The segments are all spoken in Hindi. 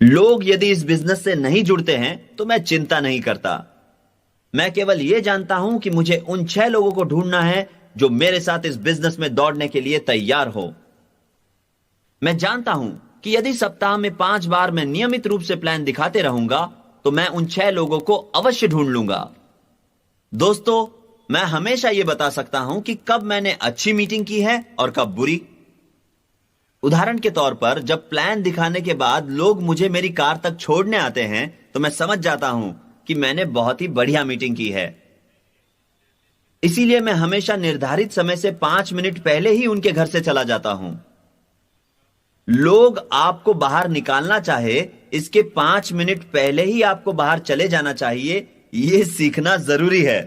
लोग यदि इस बिजनेस से नहीं जुड़ते हैं तो मैं चिंता नहीं करता। मैं केवल यह जानता हूं कि मुझे उन 6 लोगों को ढूंढना है जो मेरे साथ इस बिजनेस में दौड़ने के लिए तैयार हो। मैं जानता हूं कि यदि सप्ताह में 5 बार मैं नियमित रूप से प्लान दिखाते रहूंगा तो मैं उन 6 लोगों को अवश्य ढूंढ लूंगा। दोस्तों, मैं हमेशा यह बता सकता हूं कि कब मैंने अच्छी मीटिंग की है और कब बुरी। उदाहरण के तौर पर जब प्लान दिखाने के बाद लोग मुझे मेरी कार तक छोड़ने आते हैं तो मैं समझ जाता हूं कि मैंने बहुत ही बढ़िया मीटिंग की है। इसीलिए मैं हमेशा निर्धारित समय से 5 मिनट पहले ही उनके घर से चला जाता हूं। लोग आपको बाहर निकालना चाहे इसके 5 मिनट पहले ही आपको बाहर चले जाना चाहिए, यह सीखना जरूरी है।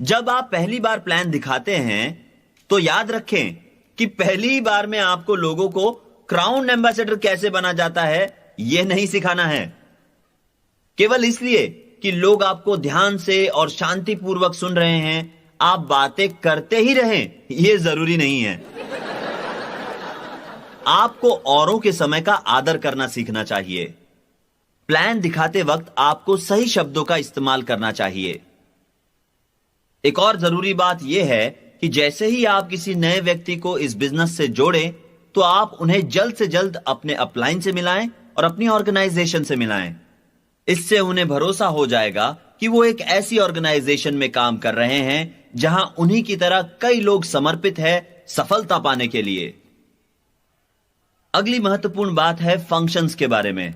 जब आप पहली बार प्लान दिखाते हैं तो याद रखें कि पहली बार में आपको लोगों को क्राउन एम्बेसडर कैसे बना जाता है यह नहीं सिखाना है। केवल इसलिए कि लोग आपको ध्यान से और शांतिपूर्वक सुन रहे हैं, आप बातें करते ही रहें यह जरूरी नहीं है। आपको औरों के समय का आदर करना सीखना चाहिए। प्लान दिखाते वक्त आपको सही शब्दों का इस्तेमाल करना चाहिए। एक और जरूरी बात यह है कि जैसे ही आप किसी नए व्यक्ति को इस बिजनेस से जोड़ें तो आप उन्हें जल्द से जल्द अपने अपलाइन से मिलाएं और अपनी ऑर्गेनाइजेशन से मिलाएं। इससे उन्हें भरोसा हो जाएगा कि वो एक ऐसी ऑर्गेनाइजेशन में काम कर रहे हैं जहां उन्हीं की तरह कई लोग समर्पित हैं सफलता पाने के लिए। अगली महत्वपूर्ण बात है फंक्शंस के बारे में।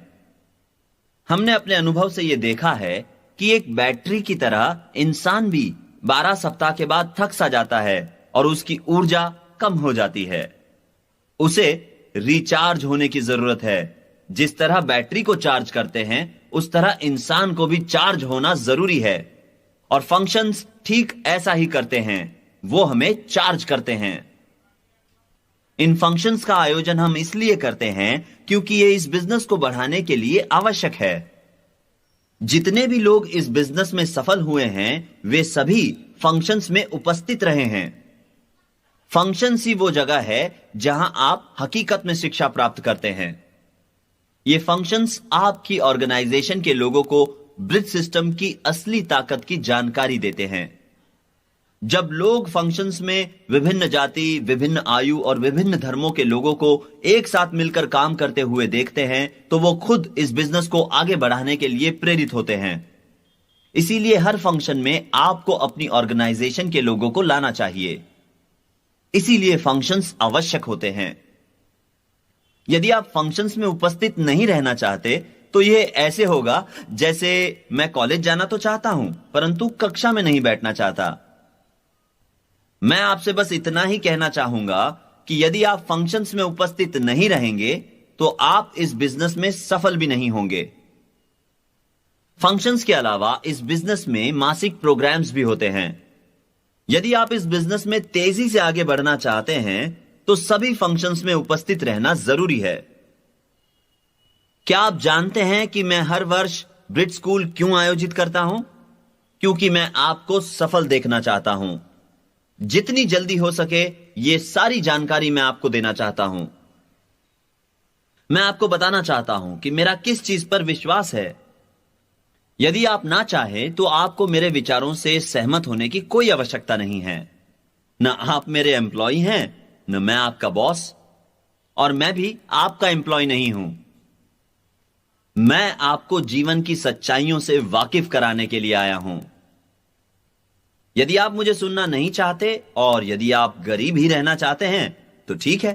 हमने अपने अनुभव से यह देखा है कि एक बैटरी की तरह इंसान भी 12 सप्ताह के बाद थक सा जाता है और उसकी ऊर्जा कम हो जाती है। उसे रिचार्ज होने की जरूरत है। जिस तरह बैटरी को चार्ज करते हैं उस तरह इंसान को भी चार्ज होना जरूरी है और फंक्शंस ठीक ऐसा ही करते हैं, वो हमें चार्ज करते हैं। इन फंक्शंस का आयोजन हम इसलिए करते हैं क्योंकि ये इस बिजनेस को बढ़ाने के लिए आवश्यक है। जितने भी लोग इस बिजनेस में सफल हुए हैं वे सभी फंक्शंस में उपस्थित रहे हैं। फंक्शंस ही वो जगह है जहां आप हकीकत में शिक्षा प्राप्त करते हैं। ये फंक्शंस आपकी ऑर्गेनाइजेशन के लोगों को ब्रिज सिस्टम की असली ताकत की जानकारी देते हैं। जब लोग फंक्शंस में विभिन्न जाति, विभिन्न आयु और विभिन्न धर्मों के लोगों को एक साथ मिलकर काम करते हुए देखते हैं तो वो खुद इस बिजनेस को आगे बढ़ाने के लिए प्रेरित होते हैं। इसीलिए हर फंक्शन में आपको अपनी ऑर्गेनाइजेशन के लोगों को लाना चाहिए। इसीलिए फंक्शंस आवश्यक होते हैं। यदि आप फंक्शंस में उपस्थित नहीं रहना चाहते तो यह ऐसे होगा जैसे मैं कॉलेज जाना तो चाहता हूं परंतु कक्षा में नहीं बैठना चाहता। मैं आपसे बस इतना ही कहना चाहूंगा कि यदि आप फंक्शंस में उपस्थित नहीं रहेंगे तो आप इस बिजनेस में सफल भी नहीं होंगे। फंक्शंस के अलावा इस बिजनेस में मासिक प्रोग्राम्स भी होते हैं। यदि आप इस बिजनेस में तेजी से आगे बढ़ना चाहते हैं तो सभी फंक्शंस में उपस्थित रहना जरूरी है। क्या आप जानते हैं कि मैं हर वर्ष ब्रिट स्कूल क्यों आयोजित करता हूं? क्योंकि मैं आपको सफल देखना चाहता हूं। जितनी जल्दी हो सके यह सारी जानकारी मैं आपको देना चाहता हूं। मैं आपको बताना चाहता हूं कि मेरा किस चीज पर विश्वास है। यदि आप ना चाहें तो आपको मेरे विचारों से सहमत होने की कोई आवश्यकता नहीं है। न आप मेरे एम्प्लॉय हैं, न मैं आपका बॉस, और मैं भी आपका एम्प्लॉय नहीं हूं। मैं आपको जीवन की सच्चाइयों से वाकिफ कराने के लिए आया हूं। यदि आप मुझे सुनना नहीं चाहते और यदि आप गरीब ही रहना चाहते हैं तो ठीक है।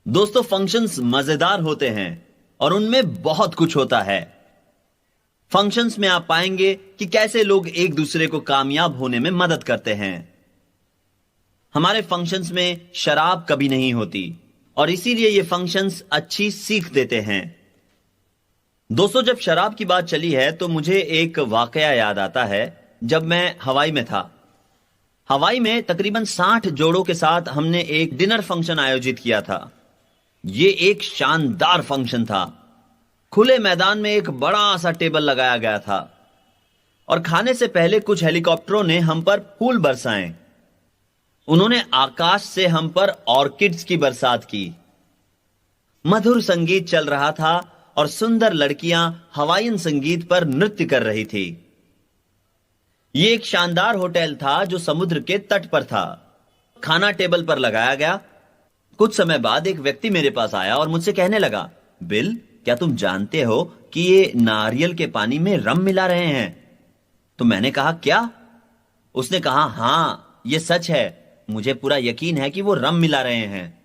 दोस्तों, फंक्शंस मजेदार होते हैं और उनमें बहुत कुछ होता है। फंक्शंस में आप पाएंगे कि कैसे लोग एक दूसरे को कामयाब होने में मदद करते हैं। हमारे फंक्शंस में शराब कभी नहीं होती और इसीलिए ये फंक्शंस अच्छी सीख देते हैं। दोस्तों, जब शराब की बात चली है तो मुझे एक वाकया याद आता है। जब मैं हवाई में था, हवाई में तकरीबन 60 जोड़ों के साथ हमने एक डिनर फंक्शन आयोजित किया था। यह एक शानदार फंक्शन था। खुले मैदान में एक बड़ा सा टेबल लगाया गया था और खाने से पहले कुछ हेलीकॉप्टरों ने हम पर फूल बरसाए। उन्होंने आकाश से हम पर ऑर्किड्स की बरसात की। मधुर संगीत चल रहा था और सुंदर लड़कियां हवाईयन संगीत पर नृत्य कर रही थी। यह एक शानदार होटल था जो समुद्र के तट पर था। खाना टेबल पर लगाया गया। कुछ समय बाद एक व्यक्ति मेरे पास आया और मुझसे कहने लगा, बिल, क्या तुम जानते हो कि ये नारियल के पानी में रम मिला रहे हैं? तो मैंने कहा, क्या? उसने कहा, हां, यह सच है, मुझे पूरा यकीन है कि वो रम मिला रहे हैं।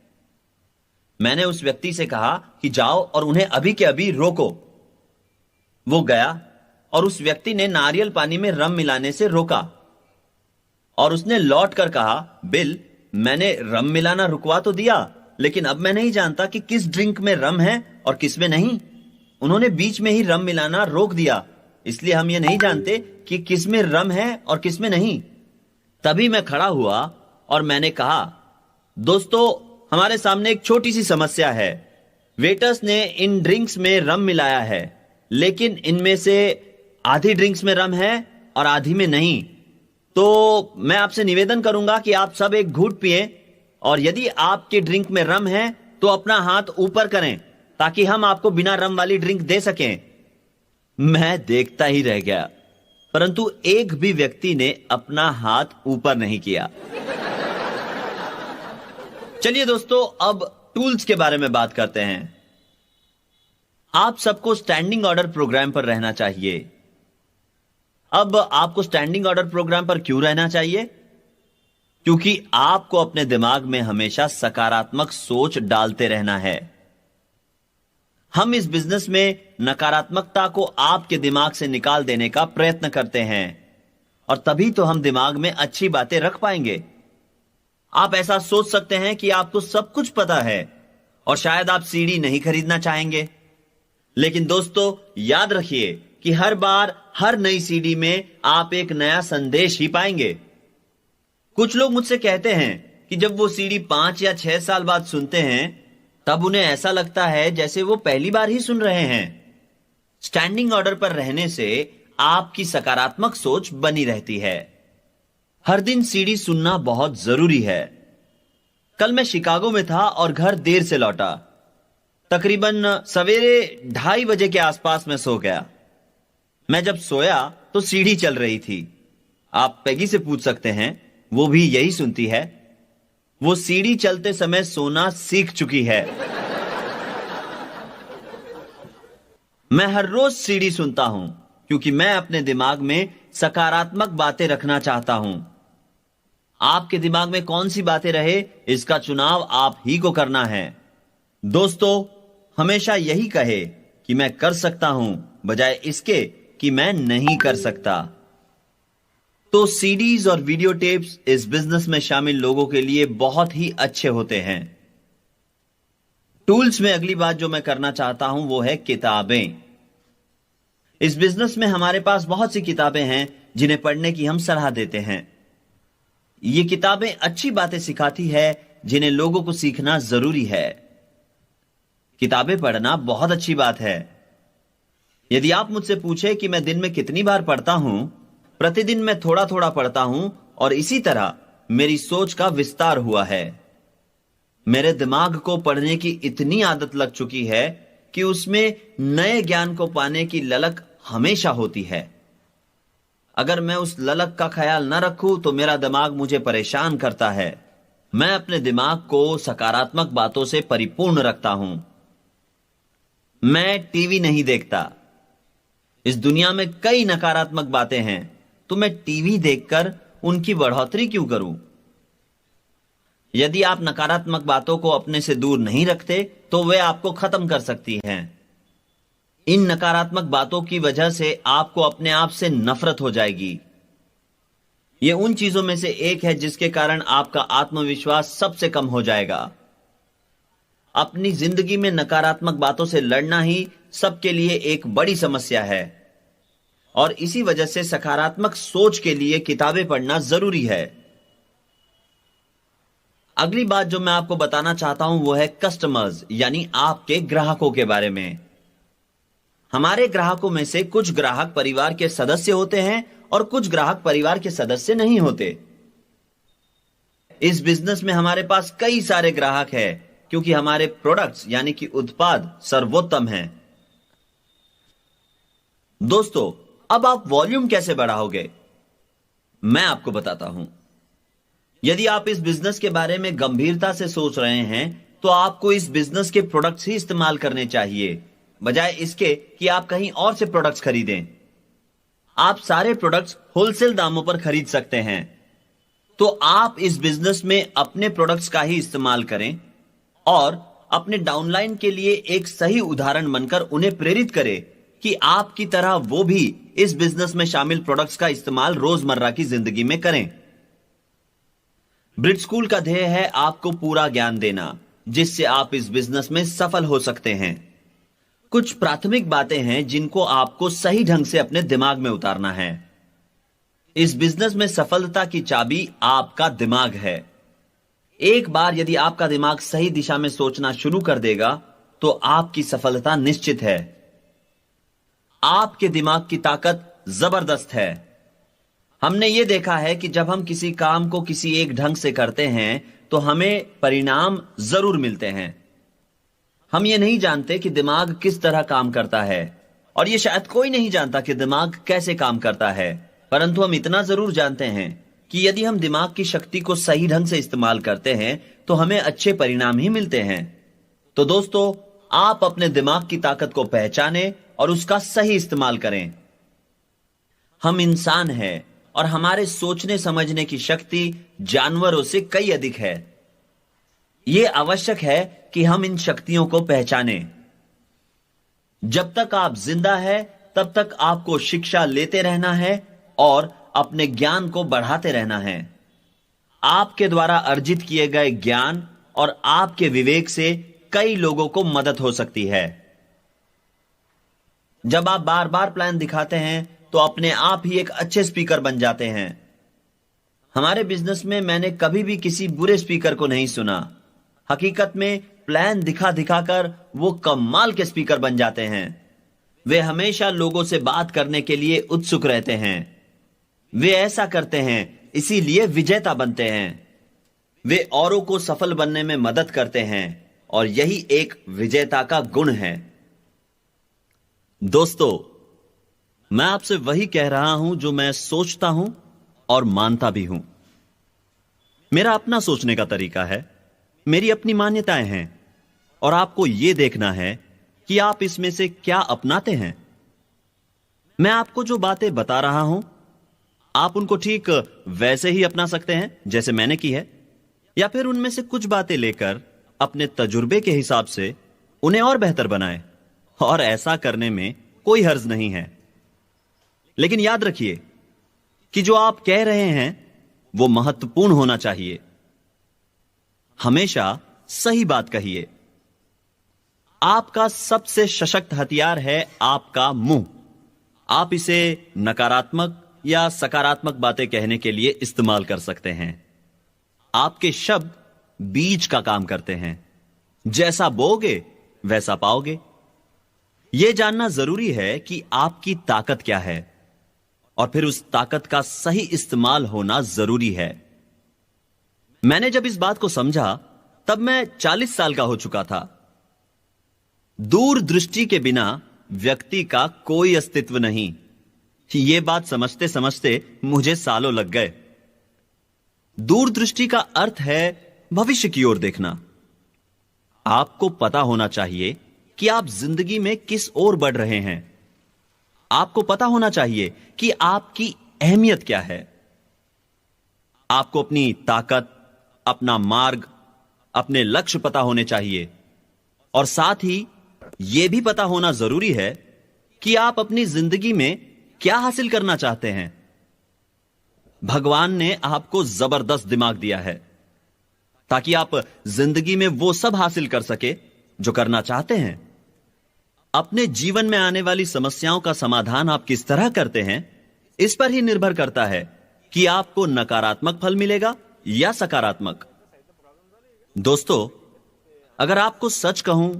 मैंने उस व्यक्ति से कहा कि जाओ और उन्हें अभी के अभी रोको। वो गया और उस व्यक्ति ने नारियल पानी में रम मिलाने से रोका और उसने लौट कर कहा, बिल, मैंने रम मिलाना रुकवा तो दिया, लेकिन अब मैं नहीं जानता कि किस ड्रिंक में रम है और किस में नहीं। उन्होंने बीच में ही रम मिलाना रोक दिया, इसलिए हम ये नहीं जानते कि किस में रम है और किस में नहीं। तभी मैं खड़ा हुआ और मैंने कहा, दोस्तों, हमारे सामने एक छोटी सी समस्या है। वेटर्स ने इन ड्रिंक्स में रम मिलाया है, लेकिन इनमें से आधी ड्रिंक्स में रम है और आधी में नहीं। तो मैं आपसे निवेदन करूंगा कि आप सब एक घूंट पिएं और यदि आपके ड्रिंक में रम है तो अपना हाथ ऊपर करें ताकि हम आपको बिना रम वाली ड्रिंक दे सकें। मैं देखता ही रह गया, परंतु एक भी व्यक्ति ने अपना हाथ ऊपर नहीं किया। चलिए दोस्तों, अब टूल्स के बारे में बात करते हैं। आप सबको स्टैंडिंग ऑर्डर प्रोग्राम पर रहना चाहिए। अब आपको स्टैंडिंग ऑर्डर प्रोग्राम पर क्यों रहना चाहिए? क्योंकि आपको अपने दिमाग में हमेशा सकारात्मक सोच डालते रहना है। हम इस बिजनेस में नकारात्मकता को आपके दिमाग से निकाल देने का प्रयत्न करते हैं और तभी तो हम दिमाग में अच्छी बातें रख पाएंगे। आप ऐसा सोच सकते हैं कि आपको सब कुछ पता है और शायद आप सीडी नहीं खरीदना चाहेंगे, लेकिन दोस्तों याद रखिए कि हर बार हर नई सीडी में आप एक नया संदेश ही पाएंगे। कुछ लोग मुझसे कहते हैं कि जब वो सीडी 5 या 6 साल बाद सुनते हैं तब उन्हें ऐसा लगता है जैसे वो पहली बार ही सुन रहे हैं। स्टैंडिंग ऑर्डर पर रहने से आपकी सकारात्मक सोच बनी रहती है। हर दिन सीडी सुनना बहुत जरूरी है। कल मैं शिकागो में था और घर देर से लौटा। तकरीबन सवेरे 2:30 बजे के आसपास मैं सो गया। मैं जब सोया तो सीडी चल रही थी। आप पैगी से पूछ सकते हैं, वो भी यही सुनती है। वो सीडी चलते समय सोना सीख चुकी है। मैं हर रोज सीडी सुनता हूं क्योंकि मैं अपने दिमाग में सकारात्मक बातें रखना चाहता हूं। आपके दिमाग में कौन सी बातें रहे, इसका चुनाव आप ही को करना है। दोस्तों, हमेशा यही कहे कि मैं कर सकता हूं बजाय इसके कि मैं नहीं कर सकता। तो सीडीज और वीडियो टेप्स इस बिजनेस में शामिल लोगों के लिए बहुत ही अच्छे होते हैं। टूल्स में अगली बात जो मैं करना चाहता हूं वो है किताबें। इस बिजनेस में हमारे पास बहुत सी किताबें हैं जिन्हें पढ़ने की हम सलाह देते हैं। ये किताबें अच्छी बातें सिखाती है जिन्हें लोगों को सीखना जरूरी है। किताबें पढ़ना बहुत अच्छी बात है। यदि आप मुझसे पूछे कि मैं दिन में कितनी बार पढ़ता हूं, प्रतिदिन मैं थोड़ा थोड़ा पढ़ता हूं और इसी तरह मेरी सोच का विस्तार हुआ है। मेरे दिमाग को पढ़ने की इतनी आदत लग चुकी है कि उसमें नए ज्ञान को पाने की ललक हमेशा होती है। अगर मैं उस ललक का ख्याल न रखूं तो मेरा दिमाग मुझे परेशान करता है। मैं अपने दिमाग को सकारात्मक बातों से परिपूर्ण रखता हूं। मैं टीवी नहीं देखता। इस दुनिया में कई नकारात्मक बातें हैं, तो मैं टीवी देखकर उनकी बढ़ोतरी क्यों करूं? यदि आप नकारात्मक बातों को अपने से दूर नहीं रखते तो वे आपको खत्म कर सकती हैं। इन नकारात्मक बातों की वजह से आपको अपने आप से नफरत हो जाएगी। यह उन चीजों में से एक है जिसके कारण आपका आत्मविश्वास सबसे कम हो जाएगा। अपनी जिंदगी में नकारात्मक बातों से लड़ना ही सबके लिए एक बड़ी समस्या है और इसी वजह से सकारात्मक सोच के लिए किताबें पढ़ना जरूरी है। अगली बात जो मैं आपको बताना चाहता हूं वो है कस्टमर्स, यानी आपके ग्राहकों के बारे में। हमारे ग्राहकों में से कुछ ग्राहक परिवार के सदस्य होते हैं और कुछ ग्राहक परिवार के सदस्य नहीं होते। इस बिजनेस में हमारे पास कई सारे ग्राहक हैं क्योंकि हमारे प्रोडक्ट्स यानी कि उत्पाद सर्वोत्तम हैं। दोस्तों, अब आप वॉल्यूम कैसे बढ़ाओगे? मैं आपको बताता हूं। यदि आप इस बिजनेस के बारे में गंभीरता से सोच रहे हैं तो आपको इस बिजनेस के प्रोडक्ट्स ही इस्तेमाल करने चाहिए, बजाय इसके कि आप कहीं और से प्रोडक्ट्स खरीदें। आप सारे प्रोडक्ट्स होलसेल दामों पर खरीद सकते हैं। तो आप इस बिजनेस में अपने प्रोडक्ट्स का ही इस्तेमाल करें और अपने डाउनलाइन के लिए एक सही उदाहरण बनकर उन्हें प्रेरित करें कि आपकी तरह वो भी इस बिजनेस में शामिल प्रोडक्ट्स का इस्तेमाल रोजमर्रा की जिंदगी में करें। ब्रिट स्कूल का ध्येय है आपको पूरा ज्ञान देना, जिससे आप इस बिजनेस में सफल हो सकते हैं। कुछ प्राथमिक बातें हैं जिनको आपको सही ढंग से अपने दिमाग में उतारना है। इस बिजनेस में सफलता की चाबी आपका दिमाग है। एक बार यदि आपका दिमाग सही दिशा में सोचना शुरू कर देगा तो आपकी सफलता निश्चित है। आपके दिमाग की ताकत जबरदस्त है। हमने यह देखा है कि जब हम किसी काम को किसी एक ढंग से करते हैं तो हमें परिणाम जरूर मिलते हैं। हम ये नहीं जानते कि दिमाग किस तरह काम करता है, और यह शायद कोई नहीं जानता कि दिमाग कैसे काम करता है, परंतु हम इतना जरूर जानते हैं कि यदि हम दिमाग की शक्ति को सही ढंग से इस्तेमाल करते हैं तो हमें अच्छे परिणाम ही मिलते हैं। तो दोस्तों, आप अपने दिमाग की ताकत को पहचानें और उसका सही इस्तेमाल करें। हम इंसान हैं और हमारे सोचने समझने की शक्ति जानवरों से कई अधिक है। यह आवश्यक है कि हम इन शक्तियों को पहचानें। जब तक आप जिंदा हैं, तब तक आपको शिक्षा लेते रहना है और अपने ज्ञान को बढ़ाते रहना है। आपके द्वारा अर्जित किए गए ज्ञान और आपके विवेक से कई लोगों को मदद हो सकती है। जब आप बार बार प्लान दिखाते हैं तो अपने आप ही एक अच्छे स्पीकर बन जाते हैं। हमारे बिजनेस में मैंने कभी भी किसी बुरे स्पीकर को नहीं सुना। हकीकत में प्लान दिखा दिखाकर वो कमाल के स्पीकर बन जाते हैं। वे हमेशा लोगों से बात करने के लिए उत्सुक रहते हैं। वे ऐसा करते हैं, इसीलिए विजेता बनते हैं। वे औरों को सफल बनने में मदद करते हैं और यही एक विजेता का गुण है। दोस्तों, मैं आपसे वही कह रहा हूं जो मैं सोचता हूं और मानता भी हूं। मेरा अपना सोचने का तरीका है, मेरी अपनी मान्यताएं हैं, और आपको यह देखना है कि आप इसमें से क्या अपनाते हैं। मैं आपको जो बातें बता रहा हूं, आप उनको ठीक वैसे ही अपना सकते हैं जैसे मैंने की है, या फिर उनमें से कुछ बातें लेकर अपने तजुर्बे के हिसाब से उन्हें और बेहतर बनाएं। और ऐसा करने में कोई हर्ज नहीं है। लेकिन याद रखिए कि जो आप कह रहे हैं वो महत्वपूर्ण होना चाहिए। हमेशा सही बात कहिए। आपका सबसे सशक्त हथियार है आपका मुंह। आप इसे नकारात्मक या सकारात्मक बातें कहने के लिए इस्तेमाल कर सकते हैं। आपके शब्द बीज का काम करते हैं। जैसा बोओगे वैसा पाओगे। यह जानना जरूरी है कि आपकी ताकत क्या है, और फिर उस ताकत का सही इस्तेमाल होना जरूरी है। मैंने जब इस बात को समझा तब मैं 40 साल का हो चुका था। दूरदृष्टि के बिना व्यक्ति का कोई अस्तित्व नहीं। यह बात समझते समझते मुझे सालों लग गए। दूरदृष्टि का अर्थ है भविष्य की ओर देखना। आपको पता होना चाहिए कि आप जिंदगी में किस ओर बढ़ रहे हैं। आपको पता होना चाहिए कि आपकी अहमियत क्या है। आपको अपनी ताकत, अपना मार्ग, अपने लक्ष्य पता होने चाहिए, और साथ ही यह भी पता होना जरूरी है कि आप अपनी जिंदगी में क्या हासिल करना चाहते हैं। भगवान ने आपको जबरदस्त दिमाग दिया है ताकि आप जिंदगी में वो सब हासिल कर सके जो करना चाहते हैं। अपने जीवन में आने वाली समस्याओं का समाधान आप किस तरह करते हैं, इस पर ही निर्भर करता है कि आपको नकारात्मक फल मिलेगा या सकारात्मक। दोस्तों, अगर आपको सच कहूं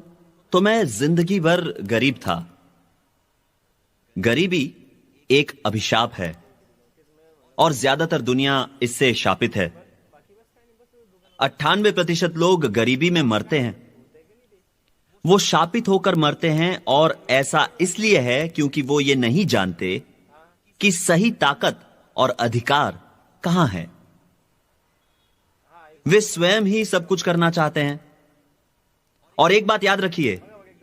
तो मैं जिंदगी भर गरीब था। गरीबी एक अभिशाप है और ज्यादातर दुनिया इससे शापित है। 98% लोग गरीबी में मरते हैं। वो शापित होकर मरते हैं, और ऐसा इसलिए है क्योंकि वो ये नहीं जानते कि सही ताकत और अधिकार कहां है। वे स्वयं ही सब कुछ करना चाहते हैं। और एक बात याद रखिए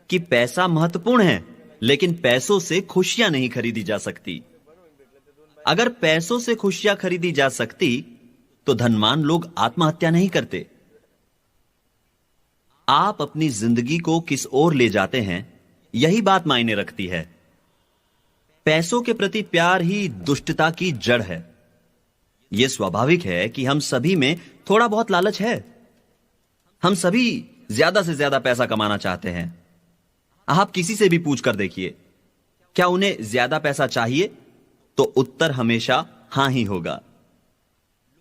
कि पैसा महत्वपूर्ण है, लेकिन पैसों से खुशियां नहीं खरीदी जा सकती। अगर पैसों से खुशियां खरीदी जा सकती तो धनवान लोग आत्महत्या नहीं करते। आप अपनी जिंदगी को किस ओर ले जाते हैं, यही बात मायने रखती है। पैसों के प्रति प्यार ही दुष्टता की जड़ है। यह स्वाभाविक है कि हम सभी में थोड़ा बहुत लालच है। हम सभी ज्यादा से ज्यादा पैसा कमाना चाहते हैं। आप किसी से भी पूछ कर देखिए, क्या उन्हें ज्यादा पैसा चाहिए, तो उत्तर हमेशा हां ही होगा।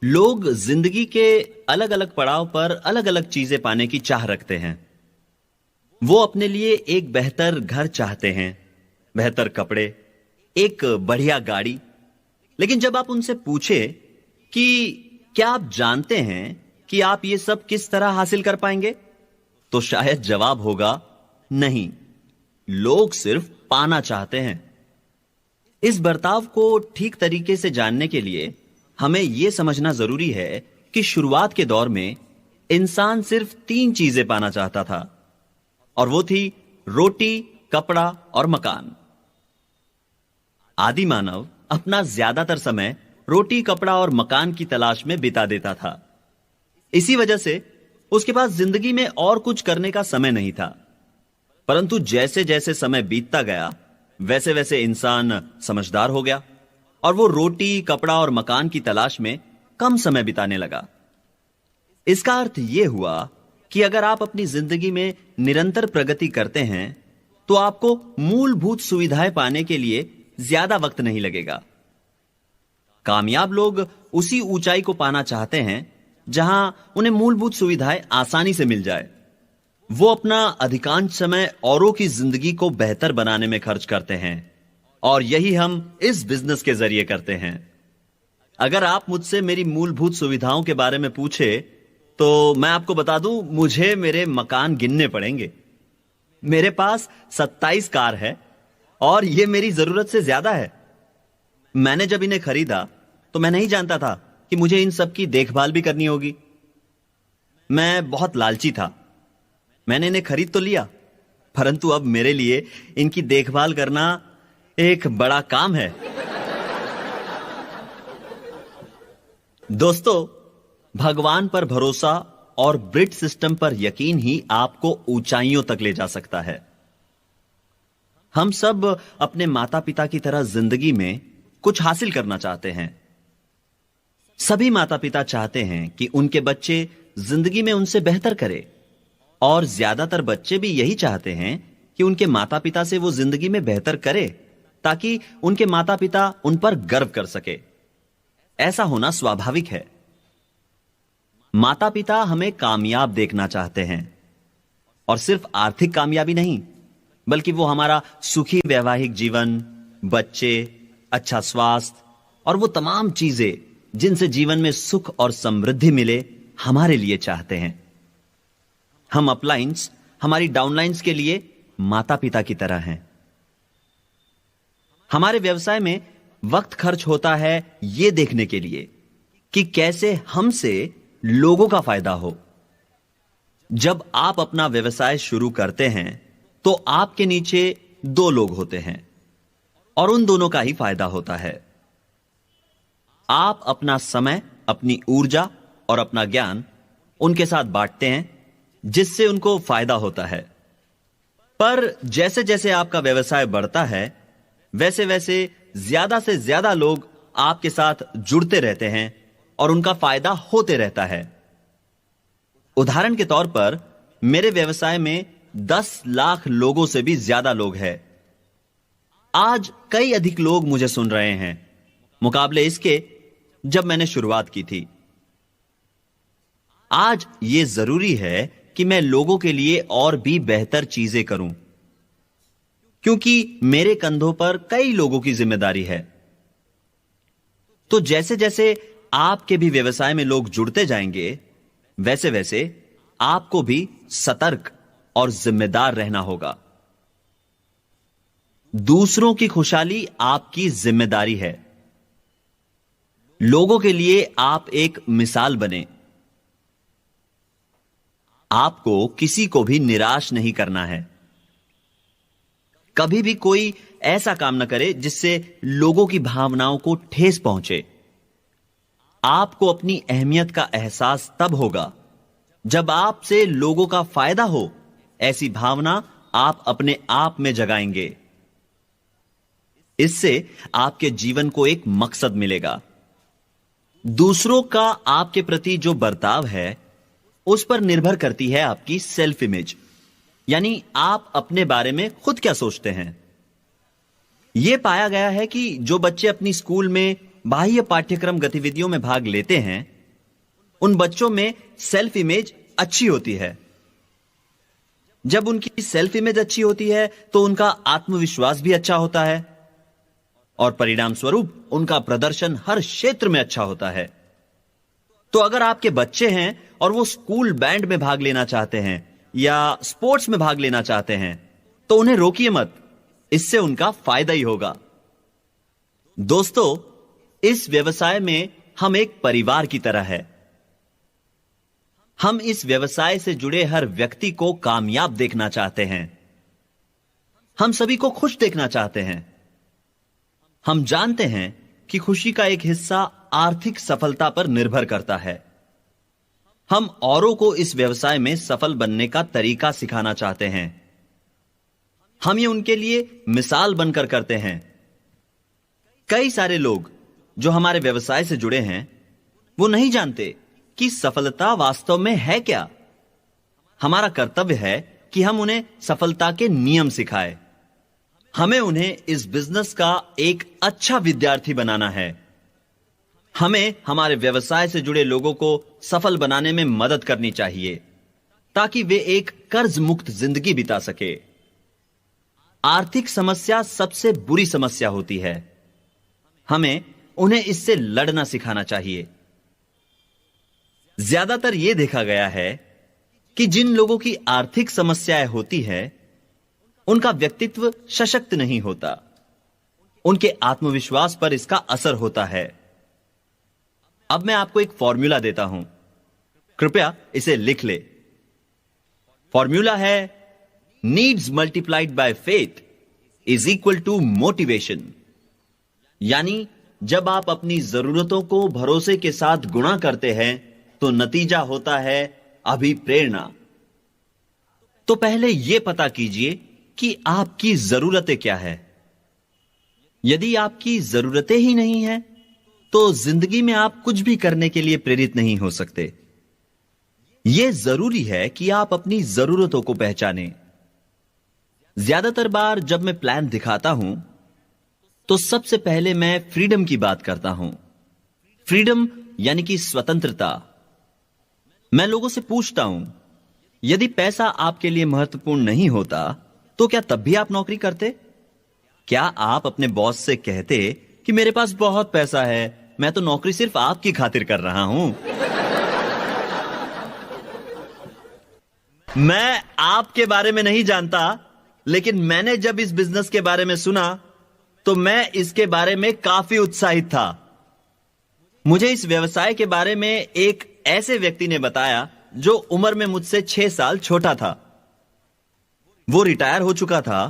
लोग जिंदगी के अलग अलग पड़ाव पर अलग अलग चीजें पाने की चाह रखते हैं। वो अपने लिए एक बेहतर घर चाहते हैं, बेहतर कपड़े, एक बढ़िया गाड़ी। लेकिन जब आप उनसे पूछे कि क्या आप जानते हैं कि आप ये सब किस तरह हासिल कर पाएंगे, तो शायद जवाब होगा नहीं। लोग सिर्फ पाना चाहते हैं। इस बर्ताव को ठीक तरीके से जानने के लिए हमें यह समझना जरूरी है कि शुरुआत के दौर में इंसान सिर्फ 3 चीजें पाना चाहता था, और वो थी रोटी, कपड़ा और मकान। आदि मानव अपना ज्यादातर समय रोटी, कपड़ा और मकान की तलाश में बिता देता था। इसी वजह से उसके पास जिंदगी में और कुछ करने का समय नहीं था। परंतु जैसे जैसे समय बीतता गया, वैसे वैसे इंसान समझदार हो गया, और वो रोटी, कपड़ा और मकान की तलाश में कम समय बिताने लगा। इसका अर्थ यह हुआ कि अगर आप अपनी जिंदगी में निरंतर प्रगति करते हैं, तो आपको मूलभूत सुविधाएं पाने के लिए ज्यादा वक्त नहीं लगेगा। कामयाब लोग उसी ऊंचाई को पाना चाहते हैं जहां उन्हें मूलभूत सुविधाएं आसानी से मिल जाए। वो अपना अधिकांश समय औरों की जिंदगी को बेहतर बनाने में खर्च करते हैं, और यही हम इस बिजनेस के जरिए करते हैं। अगर आप मुझसे मेरी मूलभूत सुविधाओं के बारे में पूछे, तो मैं आपको बता दूं, मुझे मेरे मकान गिनने पड़ेंगे। मेरे पास 27 कार है, और यह मेरी जरूरत से ज्यादा है। मैंने जब इन्हें खरीदा तो मैं नहीं जानता था कि मुझे इन सब की देखभाल भी करनी होगी। मैं बहुत लालची था। मैंने इन्हें खरीद तो लिया, परंतु अब मेरे लिए इनकी देखभाल करना एक बड़ा काम है। दोस्तों, भगवान पर भरोसा और ब्रिट सिस्टम पर यकीन ही आपको ऊंचाइयों तक ले जा सकता है। हम सब अपने माता पिता की तरह जिंदगी में कुछ हासिल करना चाहते हैं। सभी माता पिता चाहते हैं कि उनके बच्चे जिंदगी में उनसे बेहतर करें, और ज्यादातर बच्चे भी यही चाहते हैं कि उनके माता पिता से वो जिंदगी में बेहतर करे, ताकि उनके माता पिता उन पर गर्व कर सके। ऐसा होना स्वाभाविक है। माता पिता हमें कामयाब देखना चाहते हैं, और सिर्फ आर्थिक कामयाबी नहीं, बल्कि वो हमारा सुखी वैवाहिक जीवन, बच्चे, अच्छा स्वास्थ्य और वो तमाम चीजें जिनसे जीवन में सुख और समृद्धि मिले, हमारे लिए चाहते हैं। हम अपलाइंस हमारी डाउनलाइंस के लिए माता पिता की तरह हैं। हमारे व्यवसाय में वक्त खर्च होता है यह देखने के लिए कि कैसे हमसे लोगों का फायदा हो। जब आप अपना व्यवसाय शुरू करते हैं, तो आपके नीचे 2 लोग होते हैं, और उन दोनों का ही फायदा होता है। आप अपना समय, अपनी ऊर्जा और अपना ज्ञान उनके साथ बांटते हैं, जिससे उनको फायदा होता है। पर जैसे जैसे आपका व्यवसाय बढ़ता है, वैसे वैसे ज्यादा से ज्यादा लोग आपके साथ जुड़ते रहते हैं, और उनका फायदा होते रहता है। उदाहरण के तौर पर, मेरे व्यवसाय में 10 लाख लोगों से भी ज्यादा लोग हैं। आज कई अधिक लोग मुझे सुन रहे हैं, मुकाबले इसके जब मैंने शुरुआत की थी। आज यह जरूरी है कि मैं लोगों के लिए और भी बेहतर चीजें करूं, क्योंकि मेरे कंधों पर कई लोगों की जिम्मेदारी है। तो जैसे जैसे आपके भी व्यवसाय में लोग जुड़ते जाएंगे, वैसे वैसे आपको भी सतर्क और जिम्मेदार रहना होगा। दूसरों की खुशहाली आपकी जिम्मेदारी है। लोगों के लिए आप एक मिसाल बने। आपको किसी को भी निराश नहीं करना है। कभी भी कोई ऐसा काम न करे जिससे लोगों की भावनाओं को ठेस पहुंचे। आपको अपनी अहमियत का एहसास तब होगा जब आपसे लोगों का फायदा हो। ऐसी भावना आप अपने आप में जगाएंगे। इससे आपके जीवन को एक मकसद मिलेगा। दूसरों का आपके प्रति जो बर्ताव है उस पर निर्भर करती है आपकी सेल्फ इमेज, यानी आप अपने बारे में खुद क्या सोचते हैं। यह पाया गया है कि जो बच्चे अपनी स्कूल में बाह्य पाठ्यक्रम गतिविधियों में भाग लेते हैं, उन बच्चों में सेल्फ इमेज अच्छी होती है। जब उनकी सेल्फ इमेज अच्छी होती है तो उनका आत्मविश्वास भी अच्छा होता है और परिणाम स्वरूप उनका प्रदर्शन हर क्षेत्र में अच्छा होता है। तो अगर आपके बच्चे हैं और वो स्कूल बैंड में भाग लेना चाहते हैं या स्पोर्ट्स में भाग लेना चाहते हैं, तो उन्हें रोकिए मत। इससे उनका फायदा ही होगा। दोस्तों, इस व्यवसाय में हम एक परिवार की तरह है। हम इस व्यवसाय से जुड़े हर व्यक्ति को कामयाब देखना चाहते हैं। हम सभी को खुश देखना चाहते हैं। हम जानते हैं कि खुशी का एक हिस्सा आर्थिक सफलता पर निर्भर करता है। हम औरों को इस व्यवसाय में सफल बनने का तरीका सिखाना चाहते हैं। हम ये उनके लिए मिसाल बनकर करते हैं। कई सारे लोग जो हमारे व्यवसाय से जुड़े हैं, वो नहीं जानते कि सफलता वास्तव में है क्या। हमारा कर्तव्य है कि हम उन्हें सफलता के नियम सिखाएं। हमें उन्हें इस बिजनेस का एक अच्छा विद्यार्थी बनाना है। हमें हमारे व्यवसाय से जुड़े लोगों को सफल बनाने में मदद करनी चाहिए ताकि वे एक कर्ज मुक्त जिंदगी बिता सके। आर्थिक समस्या सबसे बुरी समस्या होती है। हमें उन्हें इससे लड़ना सिखाना चाहिए। ज्यादातर यह देखा गया है कि जिन लोगों की आर्थिक समस्याएं होती है, उनका व्यक्तित्व सशक्त नहीं होता। उनके आत्मविश्वास पर इसका असर होता है। अब मैं आपको एक फॉर्मूला देता हूं, कृपया इसे लिख ले। फॉर्मूला है needs multiplied by faith is equal to motivation. यानी जब आप अपनी जरूरतों को भरोसे के साथ गुणा करते हैं तो नतीजा होता है अभिप्रेरणा। तो पहले यह पता कीजिए कि आपकी जरूरतें क्या है। यदि आपकी जरूरतें ही नहीं हैं, तो जिंदगी में आप कुछ भी करने के लिए प्रेरित नहीं हो सकते। यह जरूरी है कि आप अपनी जरूरतों को पहचानें। ज्यादातर बार जब मैं प्लान दिखाता हूं, तो सबसे पहले मैं फ्रीडम की बात करता हूं। फ्रीडम यानी कि स्वतंत्रता। मैं लोगों से पूछता हूं, यदि पैसा आपके लिए महत्वपूर्ण नहीं होता तो क्या तब भी आप नौकरी करते? क्या आप अपने बॉस से कहते कि मेरे पास बहुत पैसा है, मैं तो नौकरी सिर्फ आपकी खातिर कर रहा हूं? मैं आपके बारे में नहीं जानता, लेकिन मैंने जब इस बिजनेस के बारे में सुना तो मैं इसके बारे में काफी उत्साहित था। मुझे इस व्यवसाय के बारे में एक ऐसे व्यक्ति ने बताया जो उम्र में मुझसे 6 साल छोटा था। वो रिटायर हो चुका था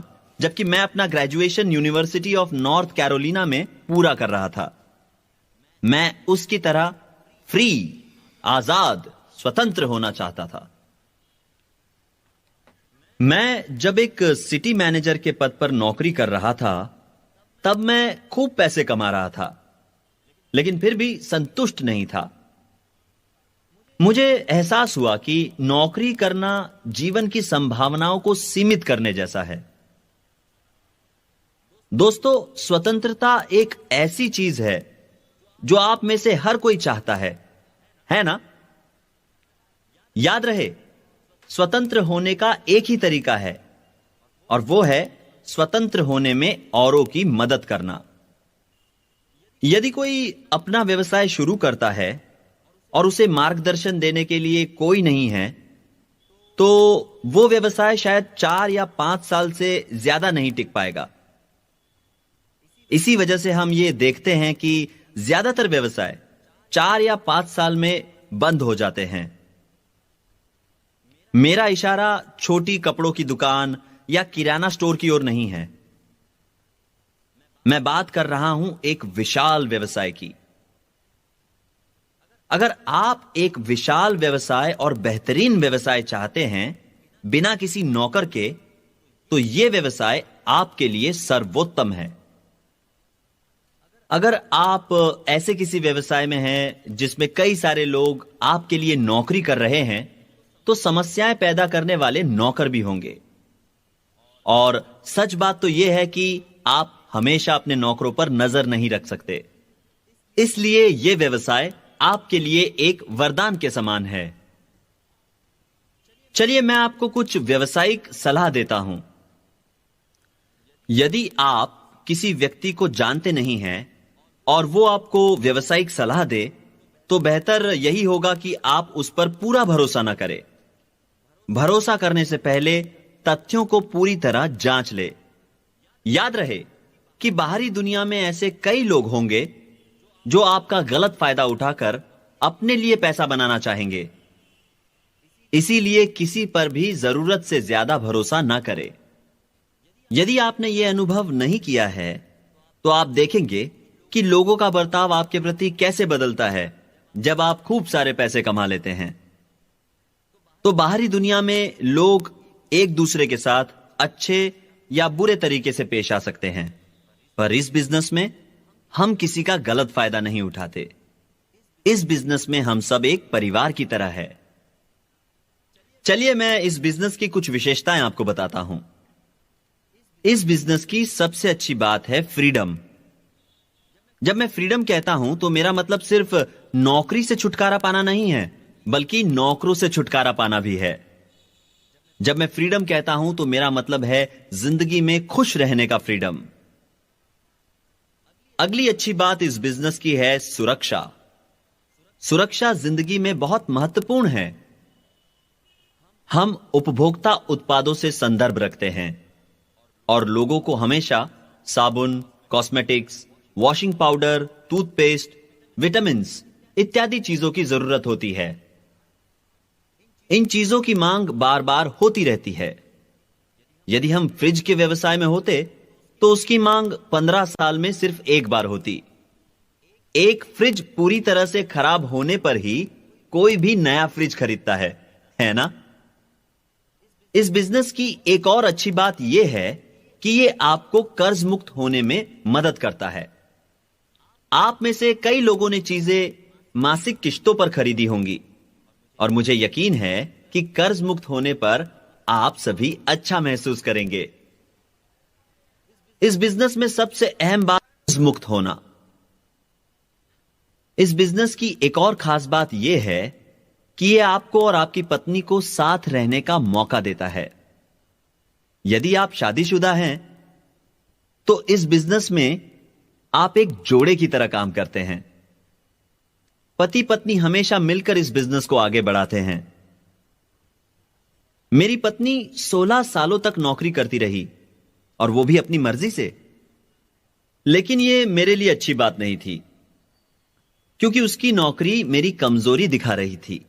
जबकि मैं अपना graduation university of north Carolina में पूरा कर रहा था। मैं उसकी तरह फ्री, आजाद, स्वतंत्र होना चाहता था। मैं जब एक सिटी मैनेजर के पद पर नौकरी कर रहा था, तब मैं खूब पैसे कमा रहा था, लेकिन फिर भी संतुष्ट नहीं था। मुझे एहसास हुआ कि नौकरी करना जीवन की संभावनाओं को सीमित करने जैसा है। दोस्तों, स्वतंत्रता एक ऐसी चीज है जो आप में से हर कोई चाहता है ना? याद रहे, स्वतंत्र होने का एक ही तरीका है और वो है स्वतंत्र होने में औरों की मदद करना। यदि कोई अपना व्यवसाय शुरू करता है और उसे मार्गदर्शन देने के लिए कोई नहीं है, तो वो व्यवसाय शायद 4 या 5 साल से ज्यादा नहीं टिक पाएगा। इसी वजह से हम ये देखते हैं कि ज्यादातर व्यवसाय 4 या 5 साल में बंद हो जाते हैं। मेरा इशारा छोटी कपड़ों की दुकान या किराना स्टोर की ओर नहीं है। मैं बात कर रहा हूं एक विशाल व्यवसाय की। अगर आप एक विशाल व्यवसाय और बेहतरीन व्यवसाय चाहते हैं बिना किसी नौकर के, तो यह व्यवसाय आपके लिए सर्वोत्तम है। अगर आप ऐसे किसी व्यवसाय में हैं जिसमें कई सारे लोग आपके लिए नौकरी कर रहे हैं, तो समस्याएं पैदा करने वाले नौकर भी होंगे। और सच बात तो यह है कि आप हमेशा अपने नौकरों पर नजर नहीं रख सकते। इसलिए यह व्यवसाय आपके लिए एक वरदान के समान है। चलिए मैं आपको कुछ व्यावसायिक सलाह देता हूं। यदि आप किसी व्यक्ति को जानते नहीं हैं और वो आपको व्यावसायिक सलाह दे, तो बेहतर यही होगा कि आप उस पर पूरा भरोसा न करें। भरोसा करने से पहले तथ्यों को पूरी तरह जांच ले। याद रहे कि बाहरी दुनिया में ऐसे कई लोग होंगे जो आपका गलत फायदा उठाकर अपने लिए पैसा बनाना चाहेंगे। इसीलिए किसी पर भी जरूरत से ज्यादा भरोसा ना करें। यदि आपने यह अनुभव नहीं किया है, तो आप देखेंगे कि लोगों का बर्ताव आपके प्रति कैसे बदलता है जब आप खूब सारे पैसे कमा लेते हैं। तो बाहरी दुनिया में लोग एक दूसरे के साथ अच्छे या बुरे तरीके से पेश आ सकते हैं, पर इस बिजनेस में हम किसी का गलत फायदा नहीं उठाते। इस बिजनेस में हम सब एक परिवार की तरह है। चलिए मैं इस बिजनेस की कुछ विशेषताएं आपको बताता हूं। इस बिजनेस की सबसे अच्छी बात है फ्रीडम। जब मैं फ्रीडम कहता हूं तो मेरा मतलब सिर्फ नौकरी से छुटकारा पाना नहीं है, बल्कि नौकरों से छुटकारा पाना भी है। जब मैं फ्रीडम कहता हूं तो मेरा मतलब है जिंदगी में खुश रहने का फ्रीडम। अगली अच्छी बात इस बिजनेस की है सुरक्षा। सुरक्षा जिंदगी में बहुत महत्वपूर्ण है। हम उपभोक्ता उत्पादों से संदर्भ रखते हैं और लोगों को हमेशा साबुन, cosmetics, washing powder, toothpaste, vitamins इत्यादि चीजों की जरूरत होती है। इन चीजों की मांग बार बार होती रहती है। यदि हम फ्रिज के व्यवसाय में होते तो उसकी मांग 15 साल में सिर्फ एक बार होती। एक फ्रिज पूरी तरह से खराब होने पर ही कोई भी नया फ्रिज खरीदता है ना? इस बिजनेस की एक और अच्छी बात यह है कि यह आपको कर्ज मुक्त होने में मदद करता है। आप में से कई लोगों ने चीजें मासिक किश्तों पर खरीदी होंगी और मुझे यकीन है कि कर्ज मुक्त होने पर आप सभी अच्छा महसूस करेंगे। इस बिजनेस में सबसे अहम बात कर्ज मुक्त होना। इस बिजनेस की एक और खास बात यह है कि यह आपको और आपकी पत्नी को साथ रहने का मौका देता है। यदि आप शादीशुदा हैं, तो इस बिजनेस में आप एक जोड़े की तरह काम करते हैं। पति पत्नी हमेशा मिलकर इस बिजनेस को आगे बढ़ाते हैं। मेरी पत्नी 16 सालों तक नौकरी करती रही और वो भी अपनी मर्जी से। लेकिन यह मेरे लिए अच्छी बात नहीं थी, क्योंकि उसकी नौकरी मेरी कमजोरी दिखा रही थी।